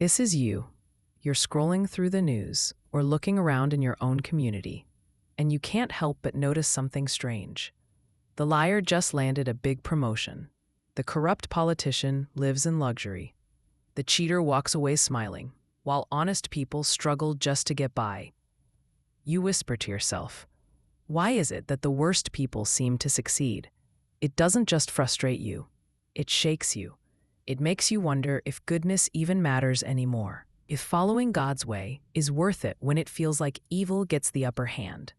This is you. You're scrolling through the news or looking around in your own community, and you can't help but notice something strange. The liar just landed a big promotion. The corrupt politician lives in luxury. The cheater walks away smiling, while honest people struggle just to get by. You whisper to yourself, why is it that the worst people seem to succeed? It doesn't just frustrate you. It shakes you. It makes you wonder if goodness even matters anymore. If following God's way is worth it when it feels like evil gets the upper hand.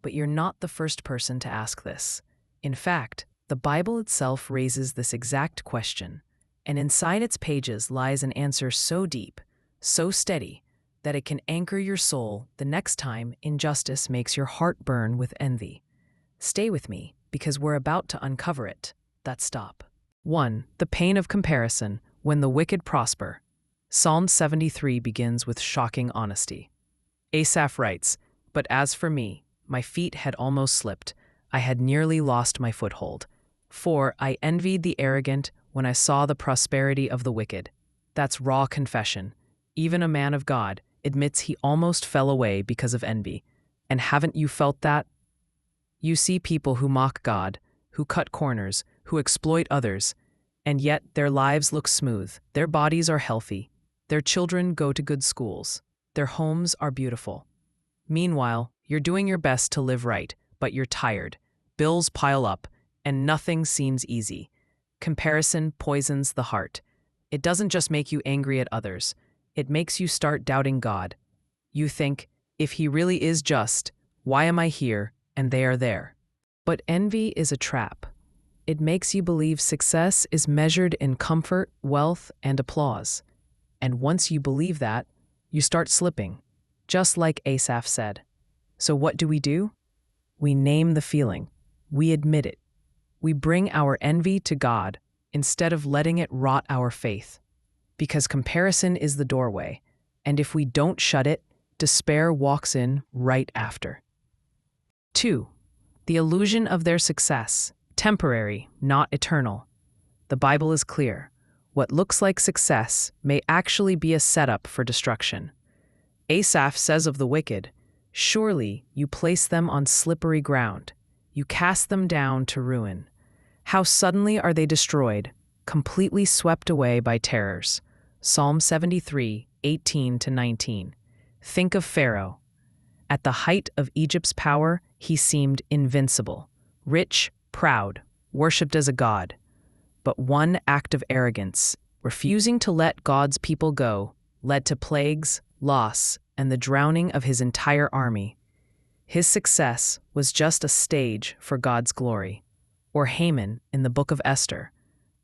But you're not the first person to ask this. In fact, the Bible itself raises this exact question, and inside its pages lies an answer so deep, so steady, that it can anchor your soul the next time injustice makes your heart burn with envy. Stay with me, because we're about to uncover it. That's stop. 1. The pain of comparison when the wicked prosper. Psalm 73 begins with shocking honesty. Asaph writes, "But as for me, my feet had almost slipped. I had nearly lost my foothold. For I envied the arrogant when I saw the prosperity of the wicked." That's raw confession. Even a man of God admits he almost fell away because of envy. And haven't you felt that? You see people who mock God, who cut corners, who exploit others, and yet their lives look smooth, their bodies are healthy, their children go to good schools, their homes are beautiful. Meanwhile, you're doing your best to live right, but you're tired. Bills pile up, and nothing seems easy. Comparison poisons the heart. It doesn't just make you angry at others. It makes you start doubting God. You think, if He really is just, why am I here and they are there? But envy is a trap. It makes you believe success is measured in comfort, wealth, and applause. And once you believe that, you start slipping, just like Asaph said. So what do? We name the feeling. We admit it. We bring our envy to God instead of letting it rot our faith. Because comparison is the doorway, and if we don't shut it, despair walks in right after. 2. The illusion of their success, temporary, not eternal. The Bible is clear. What looks like success may actually be a setup for destruction. Asaph says of the wicked, "Surely you place them on slippery ground. You cast them down to ruin. How suddenly are they destroyed, completely swept away by terrors." Psalm 73, 18-19. Think of Pharaoh. At the height of Egypt's power, he seemed invincible, rich, proud, worshipped as a god. But one act of arrogance, refusing to let God's people go, led to plagues, loss, and the drowning of his entire army. His success was just a stage for God's glory. Or Haman in the book of Esther,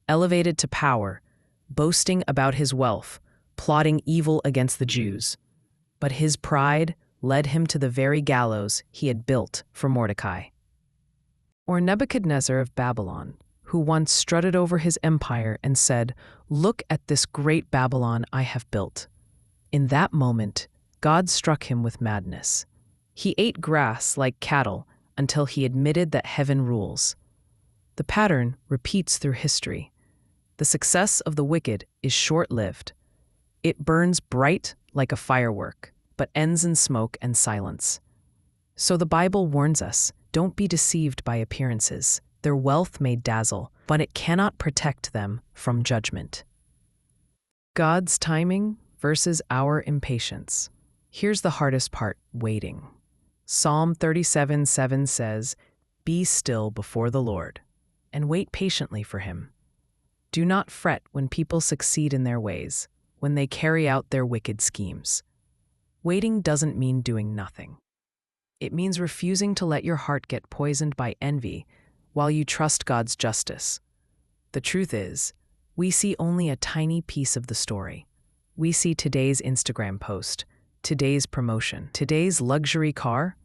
elevated to power, boasting about his wealth, plotting evil against the Jews. But his pride led him to the very gallows he had built for Mordecai. Or Nebuchadnezzar of Babylon, who once strutted over his empire and said, "Look at this great Babylon I have built." In that moment, God struck him with madness. He ate grass like cattle until he admitted that heaven rules. The pattern repeats through history. The success of the wicked is short-lived. It burns bright like a firework, but ends in smoke and silence. So the Bible warns us, don't be deceived by appearances. Their wealth may dazzle, but it cannot protect them from judgment. God's timing versus our impatience. Here's the hardest part, waiting. Psalm 37:7 says, "Be still before the Lord, and wait patiently for Him." Do not fret when people succeed in their ways, when they carry out their wicked schemes. Waiting doesn't mean doing nothing. It means refusing to let your heart get poisoned by envy while you trust God's justice. The truth is, we see only a tiny piece of the story. We see today's Instagram post, today's promotion, today's luxury car,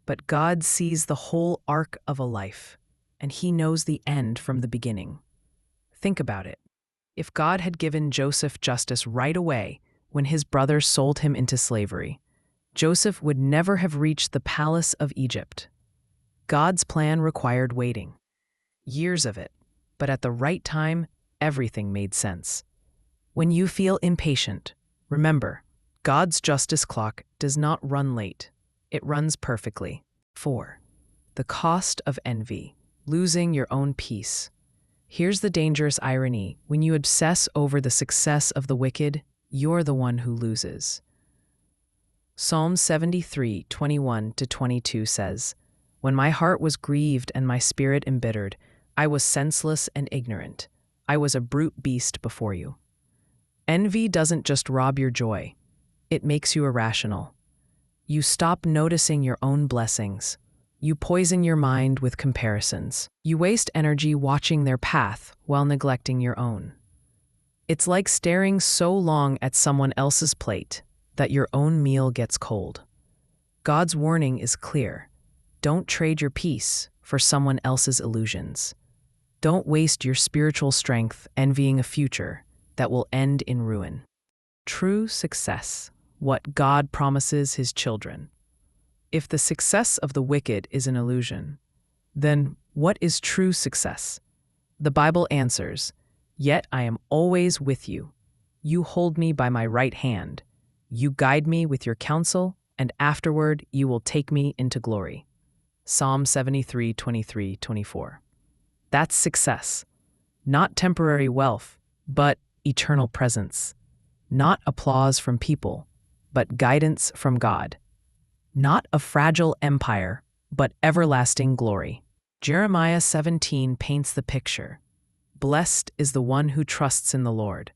but God sees the whole arc of a life, and He knows the end from the beginning. Think about it. If God had given Joseph justice right away when his brothers sold him into slavery, Joseph would never have reached the palace of Egypt. God's plan required waiting. Years of it, but at the right time, everything made sense. When you feel impatient, Remember, God's justice clock does not run late. It runs perfectly. 4. The cost of envy. Losing your own peace. Here's the dangerous irony. When you obsess over the success of the wicked, you're the one who loses. Psalm 73, 21-22 says, "When my heart was grieved and my spirit embittered, I was senseless and ignorant. I was a brute beast before you." Envy doesn't just rob your joy. It makes you irrational. You stop noticing your own blessings. You poison your mind with comparisons. You waste energy watching their path while neglecting your own. It's like staring so long at someone else's plate that your own meal gets cold. God's warning is clear. Don't trade your peace for someone else's illusions. Don't waste your spiritual strength envying a future that will end in ruin. True success. What God promises his children. If the success of the wicked is an illusion, then what is true success? The Bible answers, "Yet I am always with you. You hold me by my right hand. You guide me with your counsel, and afterward you will take me into glory." Psalm 73, 23-24. That's success. Not temporary wealth, but eternal presence. Not applause from people, but guidance from God. Not a fragile empire, but everlasting glory. Jeremiah 17 paints the picture. Blessed is the one who trusts in the Lord.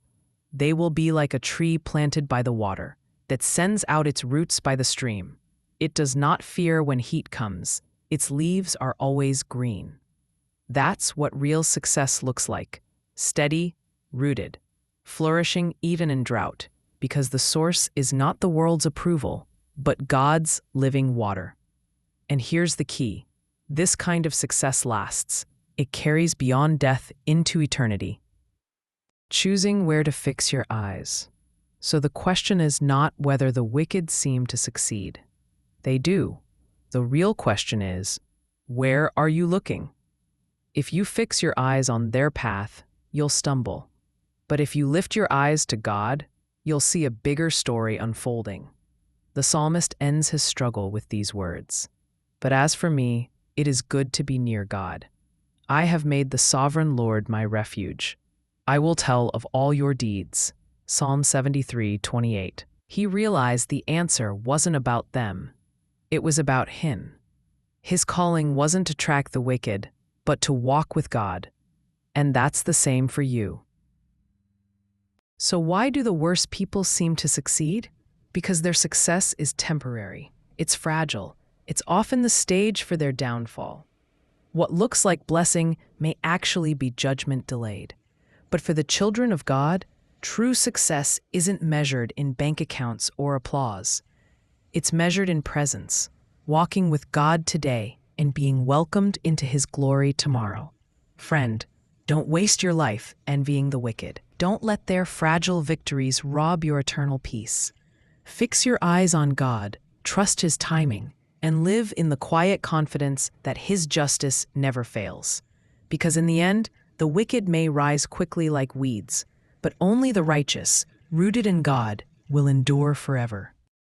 They will be like a tree planted by the water, that sends out its roots by the stream. It does not fear when heat comes. Its leaves are always green. That's what real success looks like. Steady, rooted, flourishing even in drought, because the source is not the world's approval, but God's living water. And here's the key. This kind of success lasts. It carries beyond death into eternity. Choosing where to fix your eyes. So the question is not whether the wicked seem to succeed. They do. The real question is, where are you looking? If you fix your eyes on their path, you'll stumble. But if you lift your eyes to God, you'll see a bigger story unfolding. The psalmist ends his struggle with these words, "But as for me, it is good to be near God. I have made the sovereign Lord my refuge. I will tell of all your deeds." Psalm 73, 28. He realized the answer wasn't about them. It was about him. His calling wasn't to track the wicked, but to walk with God. And that's the same for you. So why do the worst people seem to succeed? Because their success is temporary. It's fragile. It's often the stage for their downfall. What looks like blessing may actually be judgment delayed. But for the children of God, true success isn't measured in bank accounts or applause. It's measured in presence, walking with God today and being welcomed into his glory tomorrow. Friend, don't waste your life envying the wicked. Don't let their fragile victories rob your eternal peace. Fix your eyes on God, trust his timing, and live in the quiet confidence that his justice never fails. Because in the end, the wicked may rise quickly like weeds, but only the righteous, rooted in God, will endure forever.